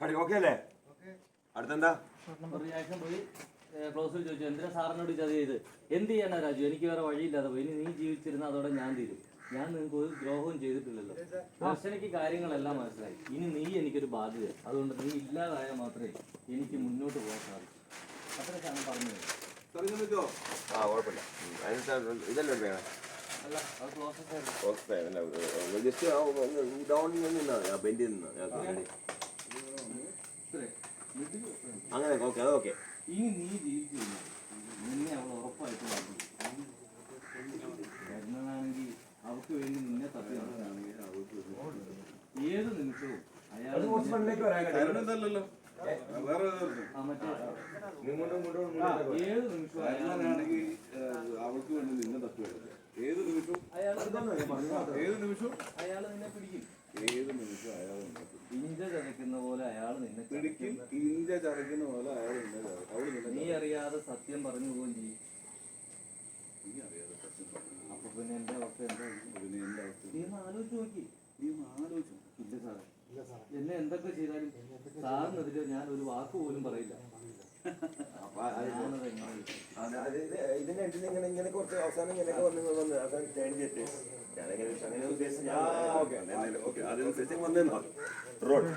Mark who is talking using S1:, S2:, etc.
S1: Okay അല്ലേ? അടുത്തെന്താ
S2: reaction പോയി ക്ലോസിൽ ചോദിച്ചു എന്തിനാ സാറിനോട് ചതി ചെയ്ത് എന്ത് ചെയ്യാനാ രാജു, എനിക്ക് വേറെ വഴിയില്ലാതെ പോയി. ഇനി നീ ജീവിച്ചിരുന്ന അതോടെ ഞാൻ തീരും. ഞാൻ നിങ്ങൾക്ക് ഒരു ദ്രോഹവും ചെയ്തിട്ടില്ലല്ലോ. ദർശനയ്ക്ക് കാര്യങ്ങളെല്ലാം മനസ്സിലായി. ഇനി നീ എനിക്കൊരു ബാധ്യത, അതുകൊണ്ട് നീ ഇല്ലാതായാൽ മാത്രമേ എനിക്ക് മുന്നോട്ട് പോകാൻ സാധിക്കൂ. അത്രയൊക്കെയാണ് പറഞ്ഞത്.
S1: ആ കുഴപ്പമില്ല. ഇതല്ലേ വേണം
S2: അല്ല അത്
S1: ജസ്റ്റ് ഡൗണിൽ നിന്നാ ബെൻഡിൽ നിന്നാ അങ്ങനെ ഓക്കെ അത് ഓക്കെ.
S2: ഇനി നീ ജീവിച്ചു നിന്നെ അവൾ ഉറപ്പായിട്ട് വരുന്നതാണെങ്കിൽ അവൾക്ക് വേണ്ടി നിന്നെ തപ്പി ഏത് നിമിഷവും അയാൾ
S3: ഏത്
S2: നിമിഷവും
S3: അവൾക്ക് വേണ്ടി നിന്നെ തപ്പുകയാണ്. ഏത് നിമിഷവും അയാൾ
S2: നിന്നെ പിടിക്കും.
S3: ഏത് നിമിഷവും അയാൾ
S2: ഇഞ്ച ചതയ്ക്കുന്ന പോലെ അയാൾ നിന്നെ
S3: പിടിക്കും. ഇഞ്ച ചതയ്ക്കുന്ന പോലെ അയാൾ
S2: നീ അറിയാതെ സത്യം പറഞ്ഞു പോവുകയും ചെയ്യും.
S3: നീ അറിയാതെ സത്യം പറഞ്ഞു.
S2: അപ്പൊ പിന്നെ എന്റെ അവസ്ഥ എന്താ?
S3: പിന്നെ എന്റെ അവസ്ഥ
S2: നീ ഒന്ന് ആലോചിച്ച് നോക്കി.
S3: ആലോചിച്ചു.
S2: ഇല്ല സാറേ, എന്നെ എന്തൊക്കെ ചെയ്താലും സാറിനെതിരെ ഞാൻ ഒരു വാക്ക് പോലും പറയില്ല.
S1: ഇതിന്റെ ഇങ്ങനെ കുറച്ച് അവസാനം ഇങ്ങനെയൊക്കെ വന്ന് അവസാനം ടേൺ ചെയ്തിട്ട് ഞാനങ്ങനെ ഉദ്ദേശിച്ചു. അതിനനുസരിച്ച് വന്നേന്നോ റോഡ്